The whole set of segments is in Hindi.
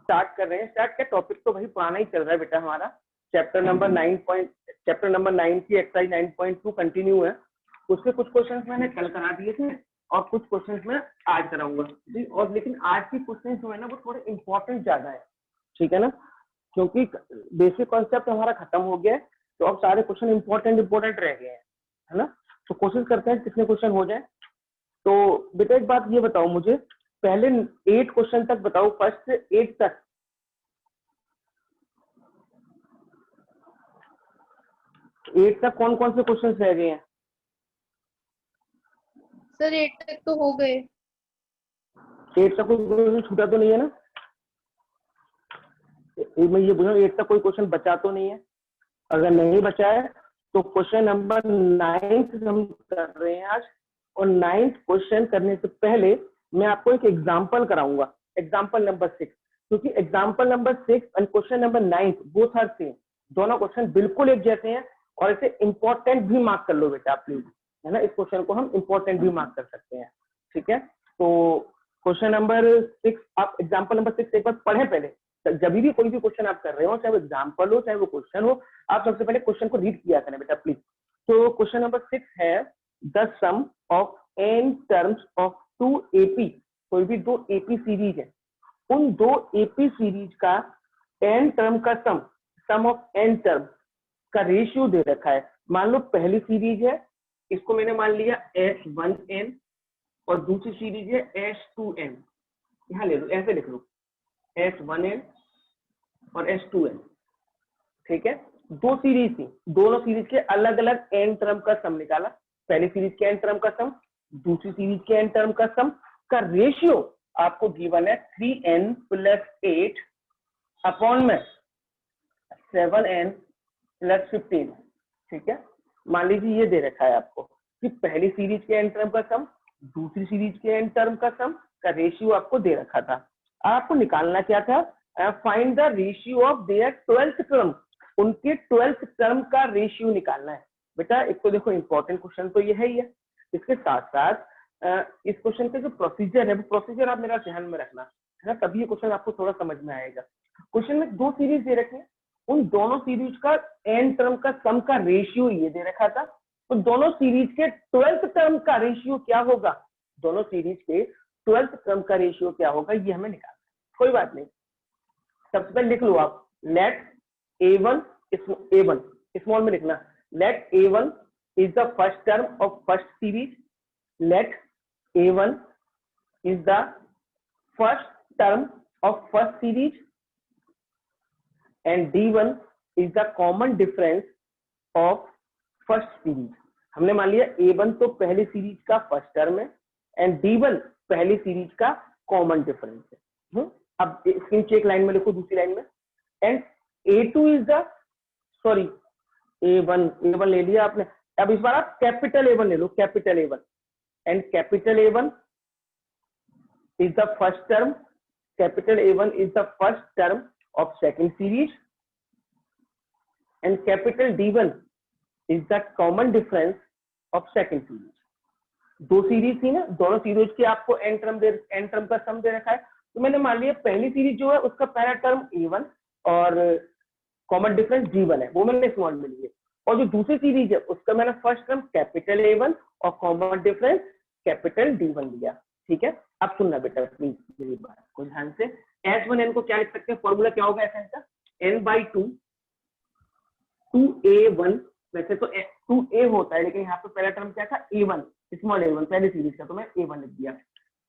स्टार्ट कर रहे हैं। स्टार्ट क्या, टॉपिक तो वही पुराना ही चल रहा है बेटा हमारा। चैप्टर नंबर 9 की एक्सरसाइज 9.2 कंटिन्यू है। उसके कुछ क्वेश्चंस मैंने कल करा दिए थे और कुछ क्वेश्चंस मैं आज कराऊंगा जी। और लेकिन आज की क्वेश्चंस जो है ना वो थोड़े इंपॉर्टेंट ज्यादा है, ठीक है ना, क्योंकि बेसिक कॉन्सेप्ट हमारा खत्म हो गया है तो अब सारे क्वेश्चन इंपॉर्टेंट रह गए हैं, है ना। तो कोशिश करते हैं कितने क्वेश्चन हो जाए। तो बेटा एक बात ये बताओ मुझे, पहले 8 क्वेश्चन तक बताओ, फर्स्ट से 8 तक। एट तक कौन कौन से क्वेश्चन रह गए हैं? सर 8 तक तो हो गए। 8 तक कोई क्वेश्चन छूटा तो नहीं है ना? मैं ये पूछ 8 तक कोई क्वेश्चन बचा तो नहीं है? अगर नहीं बचा है तो क्वेश्चन नंबर 9 हम कर रहे हैं आज। और 9 क्वेश्चन करने से पहले मैं आपको एक एग्जाम्पल कराऊंगा, एग्जाम्पल नंबर 6, क्योंकि example number 6 and question number 9 both are same. दोनों क्वेश्चन बिल्कुल एक जैसे हैं और इसे इंपॉर्टेंट भी मार्क कर लो बेटा प्लीज, है ना। इस क्वेश्चन को हम इंपॉर्टेंट भी मार्क कर सकते हैं, ठीक है। तो क्वेश्चन नंबर 6, आप एग्जाम्पल नंबर 6 एक बार पढ़े पहले। जब भी कोई भी क्वेश्चन आप कर रहे हो, चाहे वो एग्जाम्पल हो चाहे वो क्वेश्चन हो, आप सबसे पहले क्वेश्चन को रीड किया करें बेटा प्लीज। तो क्वेश्चन नंबर 6 है the sum of n terms of 2 AP। कोई भी 2 AP सीरीज है, उन 2 AP सीरीज का n टर्म का सम ऑफ n टर्म का रेशियो दे रखा है। मान लो पहली सीरीज है, इसको मैंने मान लिया S1n और दूसरी सीरीज है S2n। यहाँ ले लो, ऐसे लिख लो S1n और S2n, ठीक है। 2 सीरीज थी, दोनों सीरीज के अलग अलग n टर्म का सम निकाला। पहली सीरीज के n टर्म का सम, दूसरी सीरीज के n टर्म का सम का रेशियो आपको गिवन है 3n + 8 अपॉन में 7n + 15, ठीक है। मान लीजिए ये दे रखा है आपको कि पहली सीरीज के n टर्म का सम, दूसरी सीरीज के n टर्म का सम का रेशियो आपको दे रखा था। आपको निकालना क्या था? Find the ratio of their 12th term. उनके 12th टर्म का रेशियो निकालना है बेटा। एक तो देखो इंपॉर्टेंट क्वेश्चन तो ये है ही है, इसके साथ साथ इस क्वेश्चन का जो प्रोसीजर है वो प्रोसीजर आप मेरा ध्यान में रखना, है ना, तभी ये क्वेश्चन आपको थोड़ा समझ में आएगा। क्वेश्चन में 2 सीरीज दे रखे हैं, उन दोनों सीरीज का n टर्म का सम का रेशियो ये दे रखा था। तो दोनों सीरीज के 12th टर्म का रेशियो क्या होगा, दोनों सीरीज के 12th टर्म का रेशियो क्या होगा, ये हमें निकालना है। कोई बात नहीं, सबसे पहले लिख लो आप, लेट A1 स्मॉल में लिखना, let A1 is the first term of first series, let A1 is the first term of first series and D1 is the common difference of first series. हमने मान लिया A1 तो पहली सीरीज का फर्स्ट टर्म है एंड D1 पहली सीरीज का कॉमन डिफरेंस है। अब इसके नीचे एक लाइन में लिखो, दूसरी लाइन में, and A2 is the, sorry A1 ले लिया आपने। अब इस बार आप कैपिटल A1 ले लो, capital A1, and capital A1 is the first term, capital A1 is the first term of second series and capital D1 is the common difference of second series. 2 series थी ना, दोनों सीरीज के आपको n टर्म का सम दे रखा है। तो मैंने मान लिया पहली सीरीज जो है उसका पहला टर्म A1 और कॉमन डिफरेंस D1 है, वो मैंने स्मॉल में लिए। और जो दूसरी सीरीज है उसका मैंने फर्स्ट टर्म कैपिटल A1 और कॉमन डिफरेंस कैपिटल D1 लिया, ठीक है। अब सुनना बेटा प्लीज मेरी बात को ध्यान से। S1n को क्या लिख सकते हैं, फॉर्मूला क्या होगा Sn का, n/2 2A1, वैसे तो 2A होता है लेकिन यहाँ पे पहला टर्म क्या था, A1 स्मॉल A1 पहली सीरीज का, तो मैं A1 लिख दिया,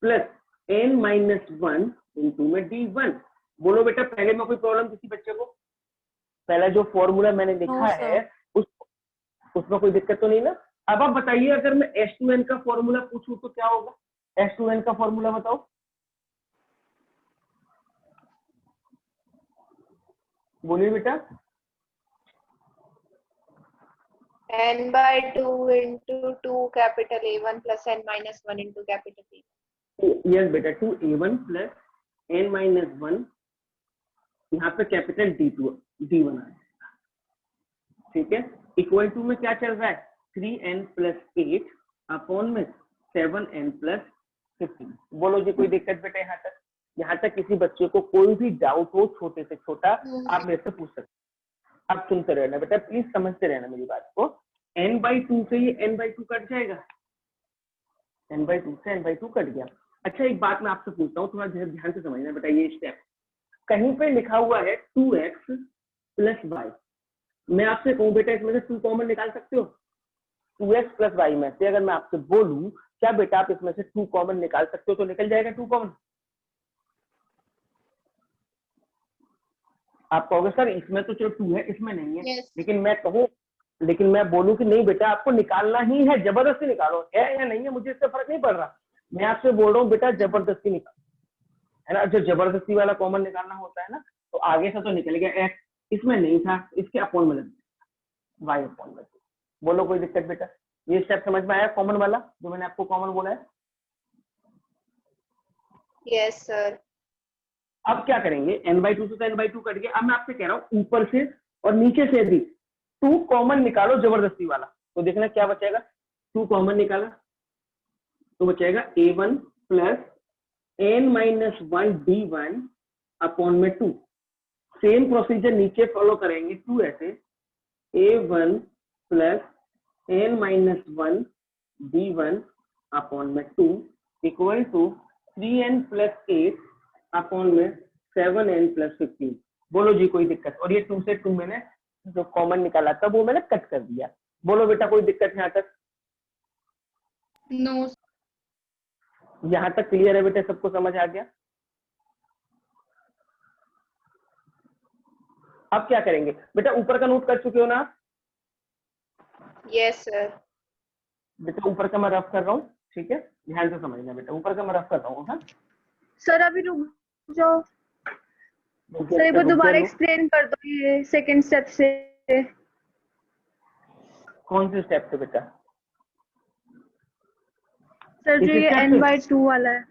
प्लस n-1 इंटू में D1। बोलो बेटा पहले में कोई प्रॉब्लम किसी बच्चे को? पहला जो फॉर्मूला मैंने लिखा है उसमें कोई दिक्कत तो नहीं ना? अब आप बताइए अगर मैं S2n का फॉर्मूला पूछूं तो क्या होगा? S2n का फॉर्मूला बताओ, बोलिए बेटा। n/2 into 2 capital A1 plus n-1 into capital A1। Yes बेटा, 2A1 प्लस n-1, यहाँ पे कैपिटल D1 आ जाएगा, ठीक है। इक्वल टू में क्या चल रहा है, 3n + 8 अपॉन में 7n + 15। बोलो जी कोई दिक्कत बेटा यहाँ तक? यहाँ तक किसी बच्चे को कोई भी डाउट हो छोटे से छोटा आप मेरे से पूछ सकते हैं। आप सुनते रहना बेटा, प्लीज समझते रहना मेरी बात को। n/2 से ये n/2 कट जाएगा, n/2 से n/2 कट गया। अच्छा एक बात मैं आपसे पूछता हूँ, थोड़ा ध्यान से समझना बेटा। ये स्टेप कहीं पे लिखा हुआ है 2x + y, मैं आपसे कहूँ बेटा इसमें से 2 कॉमन निकाल सकते हो? 2x + y में से अगर मैं आपसे बोलूं क्या बेटा आप इसमें से 2 कॉमन निकाल सकते हो, तो निकल जाएगा 2 कॉमन? आप कहोगे सर इसमें तो चलो 2 है इसमें नहीं है। Yes. लेकिन मैं बोलूं कि नहीं बेटा आपको निकालना ही है, जबरदस्ती निकालो, है या नहीं है मुझे इससे फर्क नहीं पड़ रहा। मैं आपसे बोल रहा हूँ बेटा जबरदस्ती निकालो, है ना। जो जबरदस्ती वाला कॉमन निकालना होता है ना, तो आगे से तो निकल गया x, इसमें नहीं था, इसके अपॉन में लग गया y अपॉन में। बोलो कोई दिक्कत बेटा? ये स्टेप समझ में आया कॉमन वाला जो मैंने आपको कॉमन बोला है? Yes, sir. अब क्या करेंगे, n/2 से तो n/2 कट गया। अब मैं आपसे कह रहा हूँ ऊपर से और नीचे से भी 2 कॉमन निकालो जबरदस्ती वाला, तो देखना क्या बचेगा। 2 कॉमन निकाला तो बचेगा a1 + n-1 d1 अपॉन में 2। सेम प्रोसीजर नीचे फॉलो करेंगे 2 ऐसे, a1 + n-1 d1 अपॉन में 2 इक्वल टू 3n + 8 अपॉन में 7n + 15। बोलो जी कोई दिक्कत? और ये 2 से 2 मैंने जो कॉमन निकाला था वो मैंने कट कर दिया। बोलो बेटा कोई दिक्कत यहाँ तक? No. यहाँ तक क्लियर है बेटा? सबको समझ आ गया? अब क्या करेंगे बेटा, ऊपर का नोट कर चुके हो ना? Yes, sir. बेटा ऊपर का मैं रफ कर रहा हूँ, ठीक है, ध्यान से समझना बेटा, ऊपर का मैं रफ कर रहा हूँ। हाँ सर अभी रुक जाओ सर, एक बार दोबारा एक्सप्लेन कर दो ये सेकंड स्टेप से। कौन से स्टेप से बेटा? सर जो ये n/2 वाला है।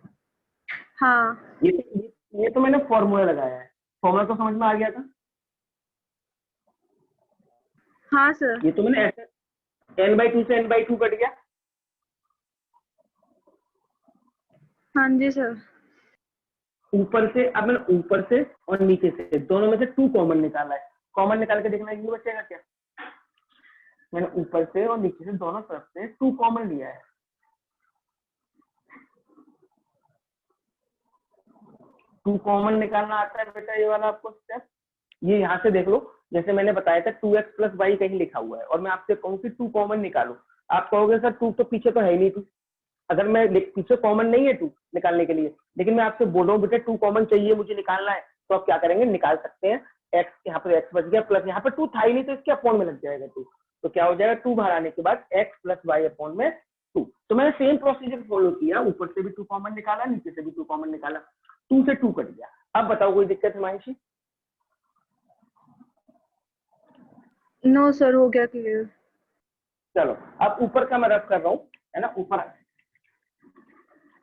हाँ ये तो मैंने फॉर्मूला लगाया है, फॉर्मूला तो समझ में आ गया था। हाँ सर। ये तो मैंने ऐसे n/2 से n/2 कट गया। हाँ जी सर। ऊपर से, अब मैंने ऊपर से और नीचे से दोनों में से 2 कॉमन निकाला है। कॉमन निकाल के देखना ये बचेगा क्या। मैंने ऊपर से और नीचे से दोनों तरफ से 2 कॉमन लिया है। टू कॉमन निकालना आता है बेटा ये वाला आपको स्टेप। ये यहाँ से देख लो, जैसे मैंने बताया था 2x + y कहीं लिखा हुआ है और मैं आपसे कहूँ कि 2 कॉमन निकालो, आप कहोगे सर 2 तो पीछे तो है ही नहीं 2। अगर मैं पीछे कॉमन नहीं है 2 निकालने के लिए, लेकिन मैं आपसे बोल रहा हूँ बेटा 2 कॉमन चाहिए मुझे निकालना है, तो आप क्या करेंगे, निकाल सकते हैं। x यहाँ पर x बच गया प्लस यहाँ पर 2 था ही नहीं तो इसके अपॉन में लग जाएगा 2, तो क्या हो जाएगा 2 बाहर आने के बाद x + y अपॉन में 2। तो मैंने सेम प्रोसीजर फॉलो किया, ऊपर से भी 2 कॉमन निकाला, नीचे से भी 2 कॉमन निकाला, 2 से 2 कट गया। अब बताओ कोई दिक्कत है मानसी? नो सर हो गया क्लियर। चलो अब ऊपर का मैं रफ कर रहा हूँ, है ना। ऊपर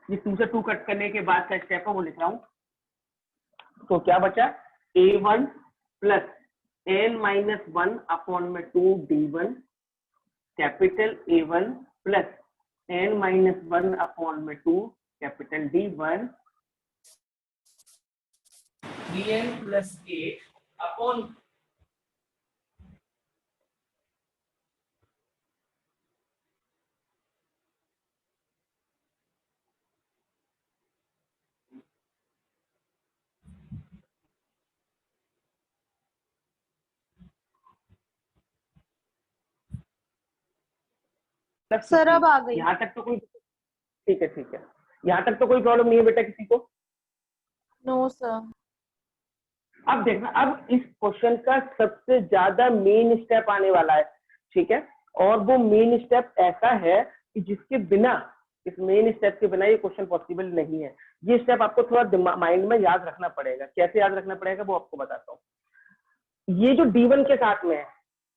ये 2 से 2 कट करने के बाद का स्टेप है वो लिख रहा हूँ। तो क्या बचा, a1 + n-1 अपॉन में 2 d1, capital A1 + n-1 upon में 2 capital D1, 3n + 8 upon sir अब आ गई। यहाँ तक तो कोई, ठीक है, यहाँ तक तो कोई प्रॉब्लम नहीं है बेटा किसी को? No sir. अब देखना, अब इस क्वेश्चन का सबसे ज्यादा मेन स्टेप आने वाला है, ठीक है। और वो मेन स्टेप ऐसा है कि जिसके बिना, इस मेन स्टेप के बिना ये क्वेश्चन पॉसिबल नहीं है। ये स्टेप आपको थोड़ा माइंड में याद रखना पड़ेगा। कैसे याद रखना पड़ेगा वो आपको बताता हूँ। ये जो D1 के साथ में है,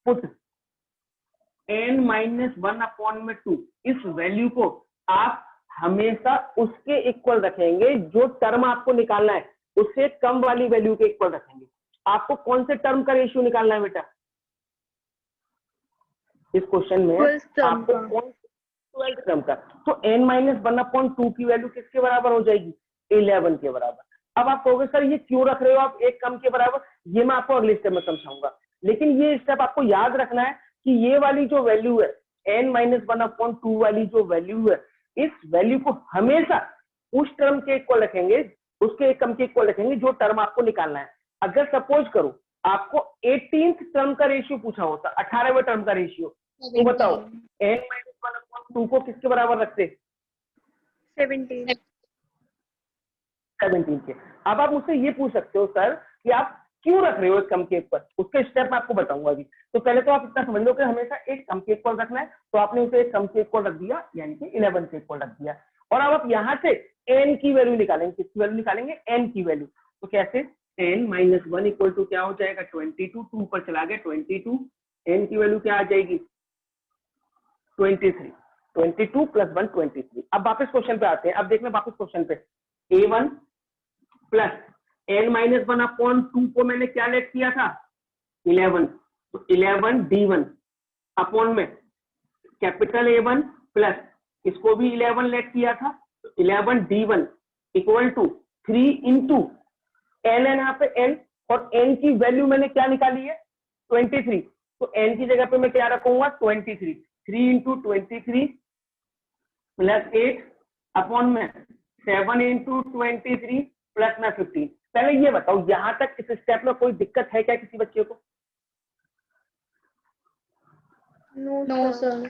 पुट n-1 अपॉन में 2, इस वैल्यू को आप हमेशा उसके इक्वल रखेंगे जो टर्म आपको निकालना है, उससे कम वाली वैल्यू के इक्वल रखेंगे। आपको कौन से टर्म का रेशियो निकालना है बेटा इस क्वेश्चन में? आपको 12th टर्म का। तो n-1/2 की वैल्यू किसके बराबर हो जाएगी? 11 के बराबर। अब आप कहोगे सर ये क्यों रख रहे हो आप एक कम के बराबर, ये मैं आपको अगले स्टेप में समझाऊंगा। लेकिन ये स्टेप आपको याद रखना है कि ये वाली जो वैल्यू है n-1/2 वाली जो वैल्यू है, इस वैल्यू को हमेशा उस टर्म के इक्वल रखेंगे, उसके एक कम के इक्वल रखेंगे जो टर्म आपको निकालना है। अगर सपोज करो आपको 18th टर्म का रेशियो पूछा होता, 18वें टर्म का रेशियो, तो बताओ n-1/2 को किसके बराबर रखते? 17 के। अब आप मुझसे ये पूछ सकते हो सर कि आप क्यों रख रहे हो एक कम के ऊपर, उसके स्टेप मैं आपको बताऊंगा अभी। तो पहले तो आप इतना समझ लो कि हमेशा एक कम के इक्वल रखना है, तो आपने उसे एक कम के इक्वल रख दिया, यानी कि 11 के इक्वल रख दिया। और अब आप यहाँ से n की वैल्यू निकालेंगे, किसकी वैल्यू निकालेंगे? n की वैल्यू। तो कैसे? n-1 इक्वल टू क्या हो जाएगा? 22, 2 पर चला गया 22, n की वैल्यू क्या आ जाएगी? 23, 22 + 1 23। अब वापस क्वेश्चन पे आते हैं। अब देखना वापस क्वेश्चन पे, a1 प्लस n-1/2 को मैंने क्या लेट किया था? 11, तो 11 d1 अपॉन में कैपिटल A1 प्लस इसको भी 11 लेट किया था, तो 11 d1 equal to 3 into n है यहाँ पे n, और n की वैल्यू मैंने क्या निकाली है? 23। तो n की जगह पे मैं क्या रखूंगा? 23। 3 इंटू 23 प्लस 8 अपॉन में 7 इंटू 23 प्लस में 15। पहले ये बताओ यहां तक इस स्टेप में कोई दिक्कत है क्या किसी बच्चे को? No sir.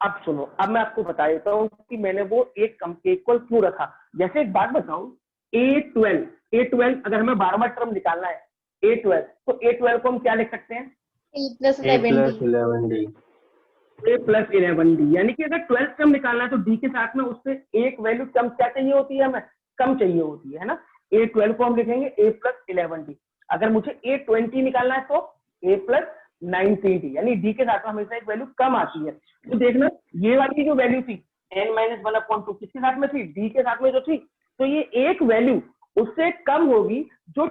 अब सुनो, अब मैं आपको बता देता हूँ कि मैंने वो एक कम के इक्वल क्यों रखा। जैसे एक बात बताओ, A12 अगर हमें बार बार टर्म निकालना है A12, तो A12 को हम क्या लिख सकते हैं? A plus 11D। A plus 11D, यानी कि अगर 12th टर्म निकालना है तो D के साथ में उससे एक वैल्यू कम क्या चाहिए होती है? हमें कम चाहिए होती है ना। A12 को हम लिखेंगे A plus 11D। अगर मुझे A20 निकालना है तो A plus 19D, यानी D के साथ में हमेशा एक वैल्यू कम आती है। तो देखना ये वाली जो वैल्यू थी n-1/2 किसके साथ में थी? D के साथ में जो थी। तो ये एक वैल्यू उससे कम होगी जो